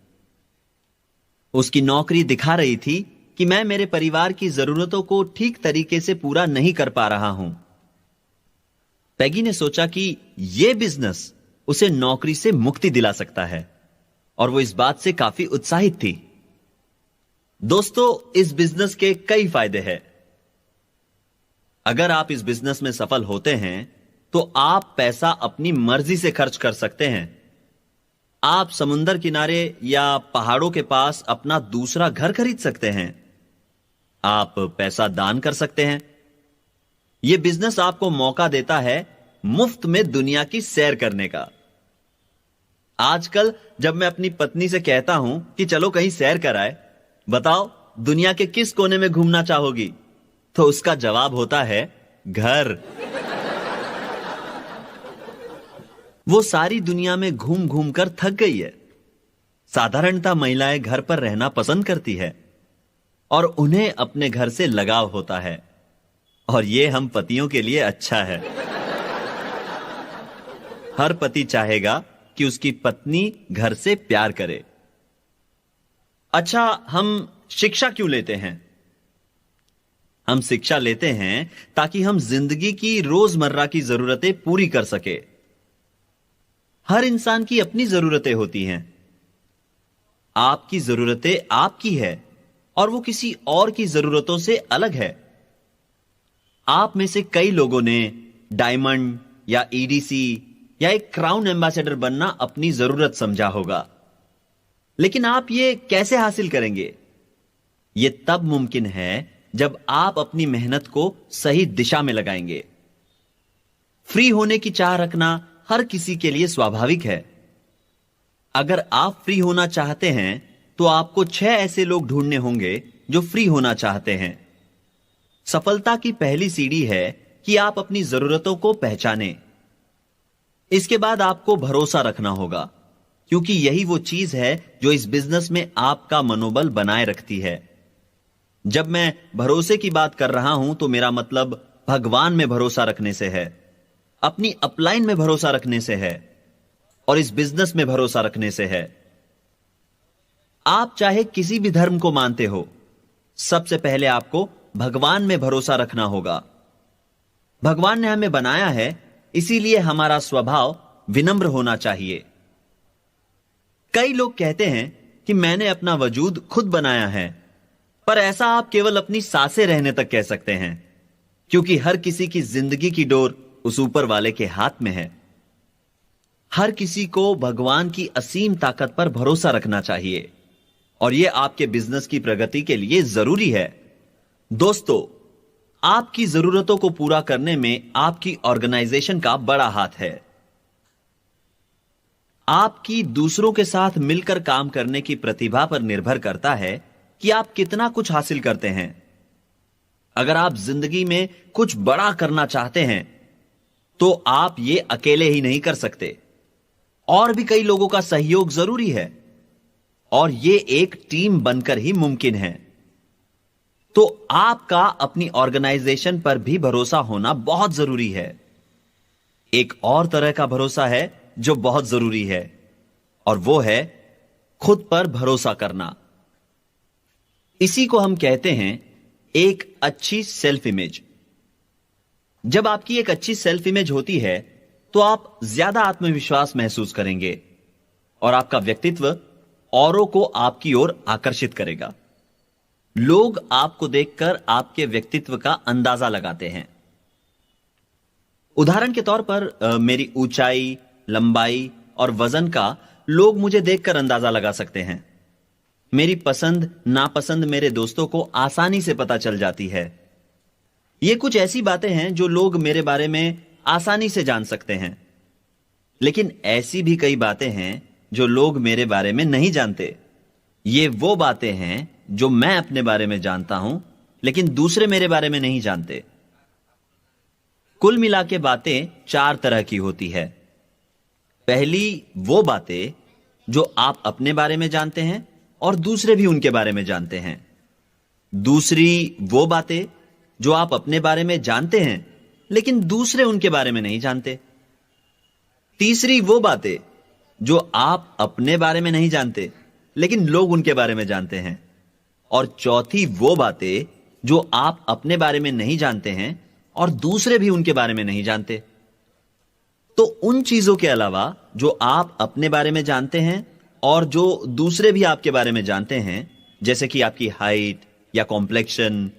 उसकी नौकरी दिखा रही थी कि मैं मेरे परिवार की जरूरतों को ठीक तरीके से पूरा नहीं कर पा रहा हूं। पैगी ने सोचा कि यह बिजनेस उसे नौकरी से मुक्ति दिला सकता है और वो इस बात से काफी उत्साहित थी। दोस्तों, इस बिजनेस के कई फायदे हैं। अगर आप इस बिजनेस में सफल होते हैं तो आप पैसा अपनी मर्जी से खर्च कर सकते हैं। आप समुंदर किनारे या पहाड़ों के पास अपना दूसरा घर खरीद सकते हैं। आप पैसा दान कर सकते हैं। यह बिजनेस आपको मौका देता है मुफ्त में दुनिया की सैर करने का। आजकल जब मैं अपनी पत्नी से कहता हूं कि चलो कहीं सैर कराए, बताओ दुनिया के किस कोने में घूमना चाहोगी, तो उसका जवाब होता है घर। वो सारी दुनिया में घूम घूम कर थक गई है, साधारणतः महिलाएं घर पर रहना पसंद करती है और उन्हें अपने घर से लगाव होता है, और यह हम पतियों के लिए अच्छा है। हर पति चाहेगा कि उसकी पत्नी घर से प्यार करे। अच्छा, हम शिक्षा क्यों लेते हैं? हम शिक्षा लेते हैं ताकि हम जिंदगी की रोजमर्रा की जरूरतें पूरी कर सके। हर इंसान की अपनी जरूरतें होती हैं। आपकी जरूरतें आपकी है और वो किसी और की जरूरतों से अलग है। आप में से कई लोगों ने डायमंड या ईडीसी या एक क्राउन एम्बेसडर बनना अपनी जरूरत समझा होगा, लेकिन आप ये कैसे हासिल करेंगे? यह तब मुमकिन है जब आप अपनी मेहनत को सही दिशा में लगाएंगे। फ्री होने की चाह रखना हर किसी के लिए स्वाभाविक है। अगर आप फ्री होना चाहते हैं तो आपको 6 ऐसे लोग ढूंढने होंगे जो फ्री होना चाहते हैं। सफलता की पहली सीढ़ी है कि आप अपनी जरूरतों को पहचानें। इसके बाद आपको भरोसा रखना होगा, क्योंकि यही वो चीज है जो इस बिजनेस में आपका मनोबल बनाए रखती है। जब मैं भरोसे की बात कर रहा हूं तो मेरा मतलब भगवान में भरोसा रखने से है, अपनी अपलाइन में भरोसा रखने से है और इस बिजनेस में भरोसा रखने से है। आप चाहे किसी भी धर्म को मानते हो, सबसे पहले आपको भगवान में भरोसा रखना होगा। भगवान ने हमें बनाया है, इसीलिए हमारा स्वभाव विनम्र होना चाहिए। कई लोग कहते हैं कि मैंने अपना वजूद खुद बनाया है, पर ऐसा आप केवल अपनी सांसें रहने तक कह सकते हैं, क्योंकि हर किसी की जिंदगी की डोर उस ऊपर वाले के हाथ में है। हर किसी को भगवान की असीम ताकत पर भरोसा रखना चाहिए और यह आपके बिजनेस की प्रगति के लिए जरूरी है। दोस्तों, आपकी जरूरतों को पूरा करने में आपकी ऑर्गेनाइजेशन का बड़ा हाथ है। आपकी दूसरों के साथ मिलकर काम करने की प्रतिभा पर निर्भर करता है कि आप कितना कुछ हासिल करते हैं। अगर आप जिंदगी में कुछ बड़ा करना चाहते हैं तो आप ये अकेले ही नहीं कर सकते, और भी कई लोगों का सहयोग जरूरी है, और ये एक टीम बनकर ही मुमकिन है। तो आपका अपनी ऑर्गेनाइजेशन पर भी भरोसा होना बहुत जरूरी है। एक और तरह का भरोसा है जो बहुत जरूरी है, और वो है खुद पर भरोसा करना। इसी को हम कहते हैं एक अच्छी सेल्फ इमेज। जब आपकी एक अच्छी सेल्फ इमेज होती है तो आप ज्यादा आत्मविश्वास महसूस करेंगे और आपका व्यक्तित्व औरों को आपकी ओर आकर्षित करेगा। लोग आपको देखकर आपके व्यक्तित्व का अंदाजा लगाते हैं। उदाहरण के तौर पर मेरी ऊंचाई, लंबाई और वजन का लोग मुझे देखकर अंदाजा लगा सकते हैं। मेरी पसंद नापसंद मेरे दोस्तों को आसानी से पता चल जाती है। ये कुछ ऐसी बातें हैं जो लोग मेरे बारे में आसानी से जान सकते हैं, लेकिन ऐसी भी कई बातें हैं जो लोग मेरे बारे में नहीं जानते। ये वो बातें हैं जो मैं अपने बारे में जानता हूं, लेकिन दूसरे मेरे बारे में नहीं जानते। कुल मिला के बातें 4 तरह की होती है। पहली वो बातें जो आप अपने बारे में जानते हैं और दूसरे भी उनके बारे में जानते हैं। दूसरी वो बातें जो आप अपने बारे में जानते हैं लेकिन दूसरे उनके बारे में नहीं जानते। तीसरी वो बातें जो आप अपने बारे में नहीं जानते लेकिन लोग उनके बारे में जानते हैं। और चौथी वो बातें जो आप अपने बारे में नहीं जानते हैं और दूसरे भी उनके बारे में नहीं जानते। तो उन चीजों के अलावा जो आप अपने बारे में जानते हैं और जो दूसरे भी आपके बारे में जानते हैं, जैसे कि आपकी हाइट या कॉम्प्लेक्शन,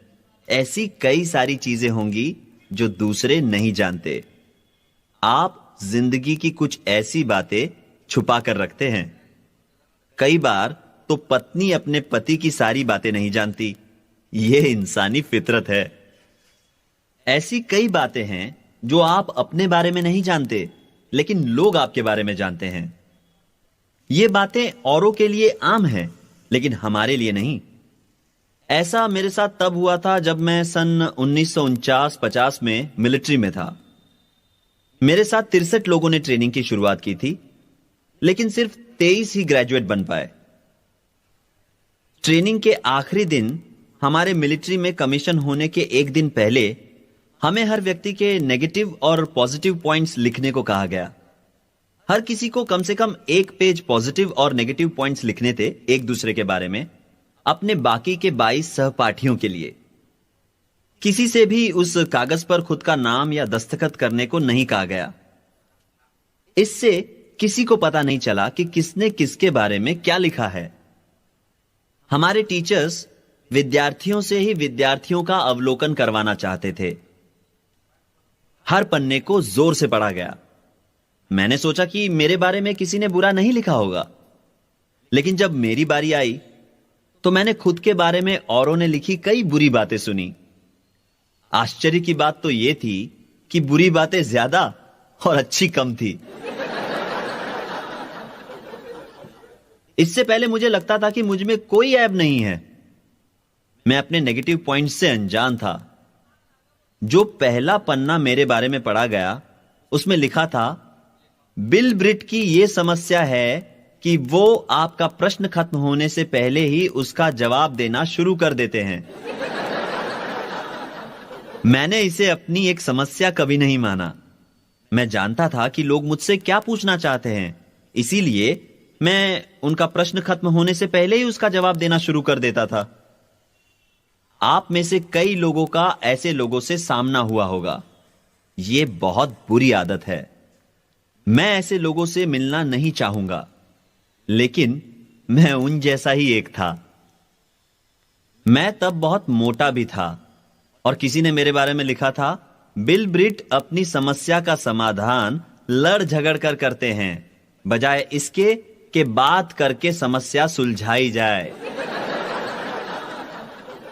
ऐसी कई सारी चीजें होंगी जो दूसरे नहीं जानते। आप जिंदगी की कुछ ऐसी बातें छुपा कर रखते हैं। कई बार तो पत्नी अपने पति की सारी बातें नहीं जानती। यह इंसानी फितरत है। ऐसी कई बातें हैं जो आप अपने बारे में नहीं जानते लेकिन लोग आपके बारे में जानते हैं। ये बातें औरों के लिए आम हैं लेकिन हमारे लिए नहीं। ऐसा मेरे साथ तब हुआ था जब मैं सन 1949-50 में मिलिट्री में था। मेरे साथ 63 लोगों ने ट्रेनिंग की शुरुआत की थी, लेकिन सिर्फ 23 ही ग्रेजुएट बन पाए। ट्रेनिंग के आखिरी दिन हमारे मिलिट्री में कमीशन होने के एक दिन पहले हमें हर व्यक्ति के नेगेटिव और पॉजिटिव पॉइंट्स लिखने को कहा गया। हर किसी को कम से कम एक पेज पॉजिटिव और नेगेटिव पॉइंट्स लिखने थे एक दूसरे के बारे में, अपने बाकी के 22 सहपाठियों के लिए। किसी से भी उस कागज पर खुद का नाम या दस्तखत करने को नहीं कहा गया। इससे किसी को पता नहीं चला कि किसने किसके बारे में क्या लिखा है। हमारे टीचर्स विद्यार्थियों से ही विद्यार्थियों का अवलोकन करवाना चाहते थे। हर पन्ने को जोर से पढ़ा गया। मैंने सोचा कि मेरे बारे में किसी ने बुरा नहीं लिखा होगा, लेकिन जब मेरी बारी आई तो मैंने खुद के बारे में औरों ने लिखी कई बुरी बातें सुनी। आश्चर्य की बात तो यह थी कि बुरी बातें ज्यादा और अच्छी कम थी। इससे पहले मुझे लगता था कि मुझ में कोई ऐब नहीं है। मैं अपने नेगेटिव पॉइंट्स से अनजान था। जो पहला पन्ना मेरे बारे में पढ़ा गया उसमें लिखा था, बिल ब्रिट की यह समस्या है कि वो आपका प्रश्न खत्म होने से पहले ही उसका जवाब देना शुरू कर देते हैं। मैंने इसे अपनी एक समस्या कभी नहीं माना। मैं जानता था कि लोग मुझसे क्या पूछना चाहते हैं, इसीलिए मैं उनका प्रश्न खत्म होने से पहले ही उसका जवाब देना शुरू कर देता था। आप में से कई लोगों का ऐसे लोगों से सामना हुआ होगा। यह बहुत बुरी आदत है। मैं ऐसे लोगों से मिलना नहीं चाहूंगा, लेकिन मैं उन जैसा ही एक था। मैं तब बहुत मोटा भी था और किसी ने मेरे बारे में लिखा था, बिल ब्रिट अपनी समस्या का समाधान लड़ झगड़ कर करते हैं, बजाय इसके कि बात करके समस्या सुलझाई जाए।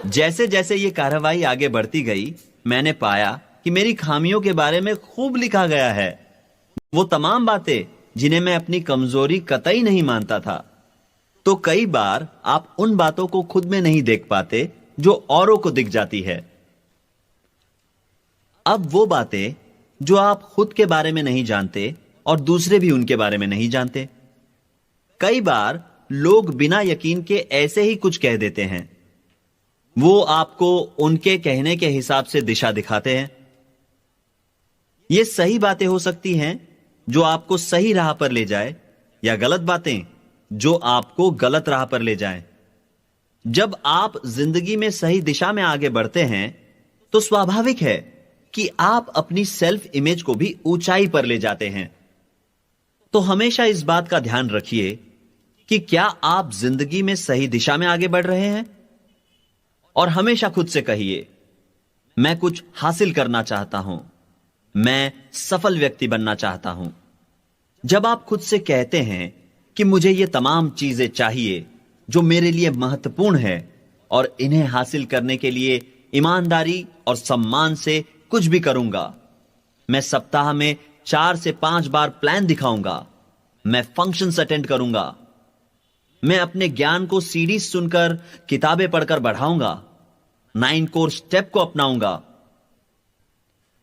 जैसे जैसे यह कार्रवाई आगे बढ़ती गई, मैंने पाया कि मेरी खामियों के बारे में खूब लिखा गया है। वो तमाम बातें जिन्हें मैं अपनी कमजोरी कतई नहीं मानता था। तो कई बार आप उन बातों को खुद में नहीं देख पाते जो औरों को दिख जाती है। अब वो बातें जो आप खुद के बारे में नहीं जानते और दूसरे भी उनके बारे में नहीं जानते। कई बार लोग बिना यकीन के ऐसे ही कुछ कह देते हैं। वो आपको उनके कहने के हिसाब से दिशा दिखाते हैं। ये सही बातें हो सकती हैं जो आपको सही राह पर ले जाए, या गलत बातें जो आपको गलत राह पर ले जाएं। जब आप जिंदगी में सही दिशा में आगे बढ़ते हैं तो स्वाभाविक है कि आप अपनी सेल्फ इमेज को भी ऊंचाई पर ले जाते हैं। तो हमेशा इस बात का ध्यान रखिए कि क्या आप जिंदगी में सही दिशा में आगे बढ़ रहे हैं। और हमेशा खुद से कहिए, मैं कुछ हासिल करना चाहता हूं, मैं सफल व्यक्ति बनना चाहता हूं। जब आप खुद से कहते हैं कि मुझे ये तमाम चीजें चाहिए जो मेरे लिए महत्वपूर्ण है और इन्हें हासिल करने के लिए ईमानदारी और सम्मान से कुछ भी करूंगा, मैं सप्ताह में 4 से 5 बार प्लान दिखाऊंगा, मैं फंक्शंस अटेंड करूंगा, मैं अपने ज्ञान को सीडीज सुनकर, किताबें पढ़कर बढ़ाऊंगा, 9 कोर स्टेप को अपनाऊंगा।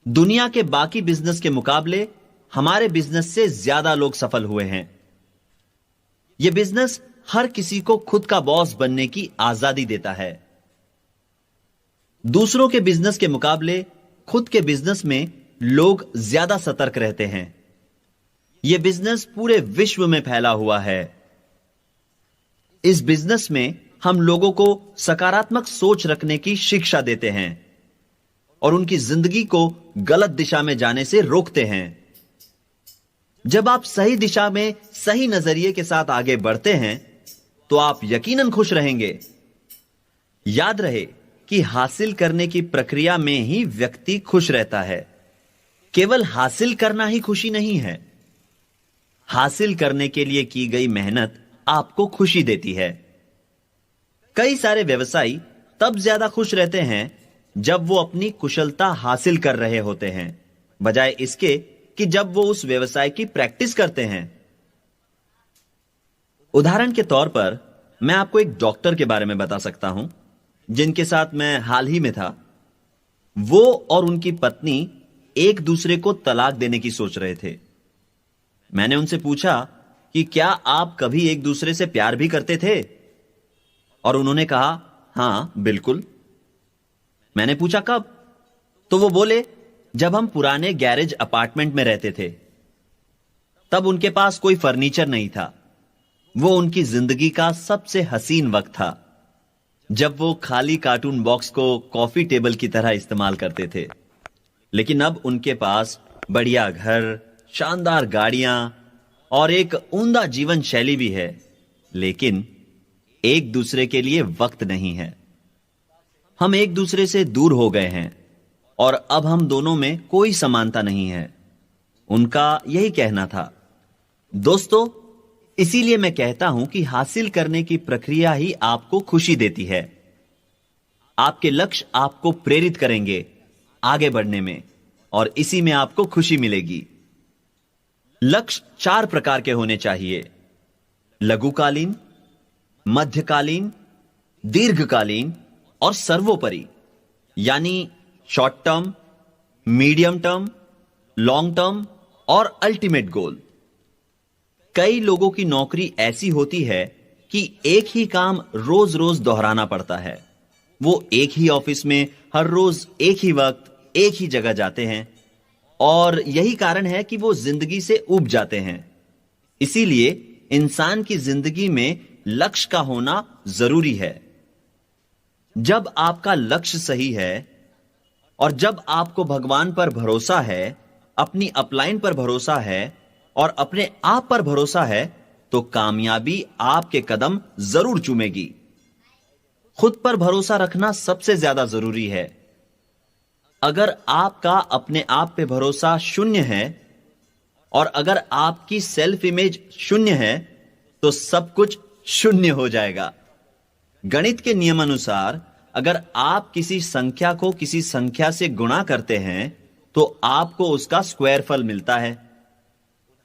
दुनिया के बाकी बिजनेस के मुकाबले हमारे बिजनेस से ज्यादा लोग सफल हुए हैं। यह बिजनेस हर किसी को खुद का बॉस बनने की आजादी देता है। दूसरों के बिजनेस के मुकाबले खुद के बिजनेस में लोग ज्यादा सतर्क रहते हैं। यह बिजनेस पूरे विश्व में फैला हुआ है। इस बिजनेस में हम लोगों को सकारात्मक सोच रखने की शिक्षा देते हैं और उनकी जिंदगी को गलत दिशा में जाने से रोकते हैं। जब आप सही दिशा में सही नजरिए के साथ आगे बढ़ते हैं तो आप यकीनन खुश रहेंगे। याद रहे कि हासिल करने की प्रक्रिया में ही व्यक्ति खुश रहता है। केवल हासिल करना ही खुशी नहीं है। हासिल करने के लिए की गई मेहनत आपको खुशी देती है। कई सारे व्यवसायी तब ज्यादा खुश रहते हैं जब वो अपनी कुशलता हासिल कर रहे होते हैं, बजाय इसके कि जब वो उस व्यवसाय की प्रैक्टिस करते हैं। उदाहरण के तौर पर मैं आपको एक डॉक्टर के बारे में बता सकता हूं जिनके साथ मैं हाल ही में था। वो और उनकी पत्नी एक दूसरे को तलाक देने की सोच रहे थे। मैंने उनसे पूछा कि क्या आप कभी एक दूसरे से प्यार भी करते थे? और उन्होंने कहा, हां बिल्कुल। मैंने पूछा कब? तो वो बोले, जब हम पुराने गैरेज अपार्टमेंट में रहते थे। तब उनके पास कोई फर्नीचर नहीं था। वो उनकी जिंदगी का सबसे हसीन वक्त था, जब वो खाली कार्टून बॉक्स को कॉफी टेबल की तरह इस्तेमाल करते थे। लेकिन अब उनके पास बढ़िया घर, शानदार गाड़ियां और एक उम्दा जीवन शैली भी है, लेकिन एक दूसरे के लिए वक्त नहीं है। हम एक दूसरे से दूर हो गए हैं और अब हम दोनों में कोई समानता नहीं है। उनका यही कहना था। दोस्तों, इसीलिए मैं कहता हूं कि हासिल करने की प्रक्रिया ही आपको खुशी देती है। आपके लक्ष्य आपको प्रेरित करेंगे आगे बढ़ने में, और इसी में आपको खुशी मिलेगी। लक्ष्य 4 प्रकार के होने चाहिए: लघुकालीन, मध्यकालीन, दीर्घकालीन और सर्वोपरि, यानी short term, medium term, long term और अल्टीमेट गोल। कई लोगों की नौकरी ऐसी होती है कि एक ही काम रोज रोज दोहराना पड़ता है। वो एक ही ऑफिस में हर रोज एक ही वक्त एक ही जगह जाते हैं, और यही कारण है कि वो जिंदगी से ऊब जाते हैं। इसीलिए इंसान की जिंदगी में लक्ष्य का होना जरूरी है। जब आपका लक्ष्य सही है और जब आपको भगवान पर भरोसा है, अपनी अपलाइन पर भरोसा है और अपने आप पर भरोसा है, तो कामयाबी आपके कदम जरूर चूमेगी। खुद पर भरोसा रखना सबसे ज्यादा जरूरी है। अगर आपका अपने आप पे भरोसा शून्य है और अगर आपकी सेल्फ इमेज शून्य है, तो सब कुछ शून्य हो जाएगा। गणित के नियमानुसार अगर आप किसी संख्या को किसी संख्या से गुणा करते हैं, तो आपको उसका स्क्वायर फल मिलता है।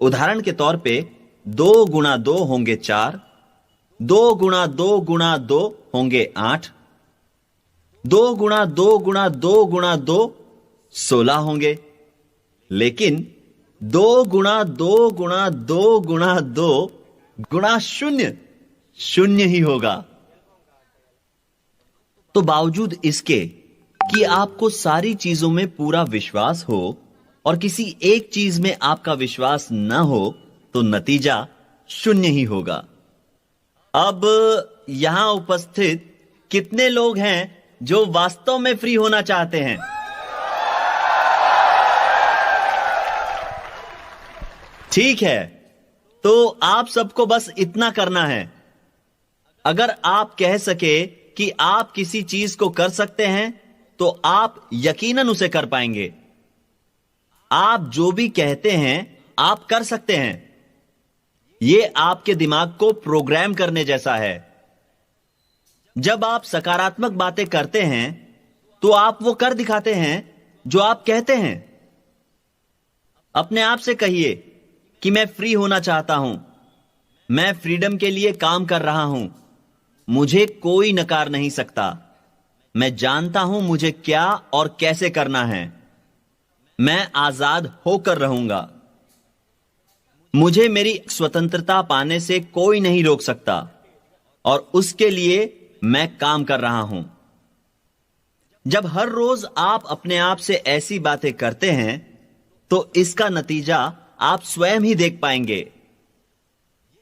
उदाहरण के तौर पे 2 गुणा 2 होंगे 4, 2 गुणा 2 गुणा 2 होंगे 8, 2 गुणा 2 गुणा 2 गुणा 2 16 होंगे। लेकिन 2 गुणा 2 गुणा 2 गुणा 2 गुणा 0 0 ही होगा। तो बावजूद इसके कि आपको सारी चीजों में पूरा विश्वास हो और किसी एक चीज में आपका विश्वास न हो, तो नतीजा 0 ही होगा। अब यहां उपस्थित कितने लोग हैं जो वास्तव में फ्री होना चाहते हैं? ठीक है, तो आप सबको बस इतना करना है। अगर आप कह सके कि आप किसी चीज को कर सकते हैं, तो आप यकीनन उसे कर पाएंगे। आप जो भी कहते हैं आप कर सकते हैं। यह आपके दिमाग को प्रोग्राम करने जैसा है। जब आप सकारात्मक बातें करते हैं, तो आप वो कर दिखाते हैं जो आप कहते हैं। अपने आप से कहिए कि मैं फ्री होना चाहता हूं, मैं फ्रीडम के लिए काम कर रहा हूं, मुझे कोई नकार नहीं सकता, मैं जानता हूं मुझे क्या और कैसे करना है, मैं आजाद होकर रहूंगा, मुझे मेरी स्वतंत्रता पाने से कोई नहीं रोक सकता और उसके लिए मैं काम कर रहा हूं। जब हर रोज आप अपने आप से ऐसी बातें करते हैं, तो इसका नतीजा आप स्वयं ही देख पाएंगे।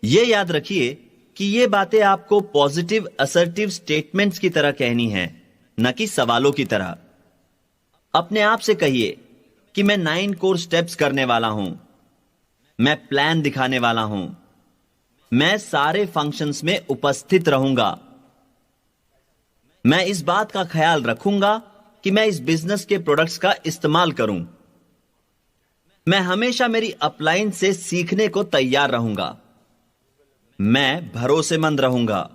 यह याद रखिए कि ये बातें आपको पॉजिटिव असर्टिव स्टेटमेंट्स की तरह कहनी है, न कि सवालों की तरह। अपने आप से कहिए कि मैं 9 कोर स्टेप्स करने वाला हूं, मैं प्लान दिखाने वाला हूं, मैं सारे फंक्शंस में उपस्थित रहूंगा, मैं इस बात का ख्याल रखूंगा कि मैं इस बिजनेस के प्रोडक्ट्स का इस्तेमाल करूं, मैं हमेशा मेरी अपलाइन से सीखने को तैयार रहूंगा, मैं भरोसेमंद रहूंगा,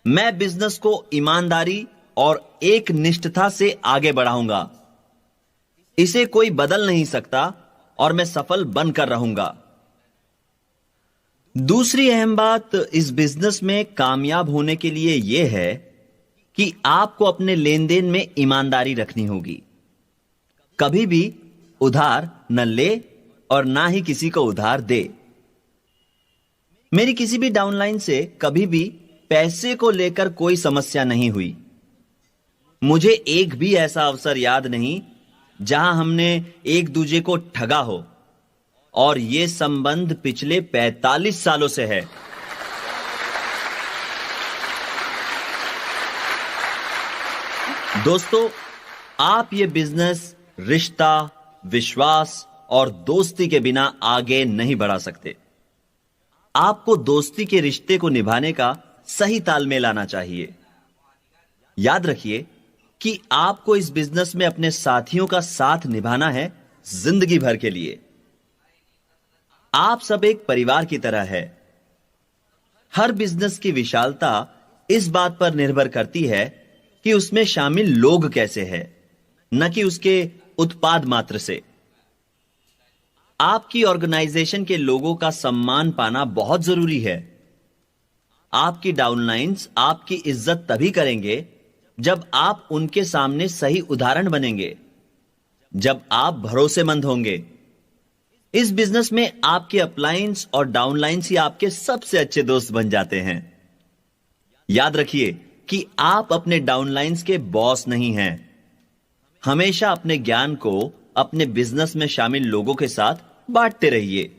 मैं बिजनेस को ईमानदारी और एक निष्ठता से आगे बढ़ाऊंगा, इसे कोई बदल नहीं सकता और मैं सफल बनकर रहूंगा। दूसरी अहम बात इस बिजनेस में कामयाब होने के लिए यह है कि आपको अपने लेन देन में ईमानदारी रखनी होगी। कभी भी उधार न ले और ना ही किसी को उधार दे। मेरी किसी भी डाउनलाइन से कभी भी पैसे को लेकर कोई समस्या नहीं हुई। मुझे एक भी ऐसा अवसर याद नहीं जहां हमने एक दूसरे को ठगा हो, और यह संबंध पिछले 45 सालों से है। दोस्तों, आप ये बिजनेस रिश्ता, विश्वास और दोस्ती के बिना आगे नहीं बढ़ा सकते। आपको दोस्ती के रिश्ते को निभाने का सही तालमेल आना चाहिए। याद रखिए कि आपको इस बिजनेस में अपने साथियों का साथ निभाना है जिंदगी भर के लिए। आप सब एक परिवार की तरह है। हर बिजनेस की विशालता इस बात पर निर्भर करती है कि उसमें शामिल लोग कैसे हैं, न कि उसके उत्पाद मात्र से। आपकी ऑर्गेनाइजेशन के लोगों का सम्मान पाना बहुत जरूरी है। आपकी डाउनलाइंस आपकी इज्जत तभी करेंगे जब आप उनके सामने सही उदाहरण बनेंगे, जब आप भरोसेमंद होंगे। इस बिजनेस में आपके अपलाइंस और डाउनलाइंस ही आपके सबसे अच्छे दोस्त बन जाते हैं। याद रखिए कि आप अपने डाउनलाइंस के बॉस नहीं हैं। हमेशा अपने ज्ञान को अपने बिजनेस में शामिल लोगों के साथ बांटते रहिए।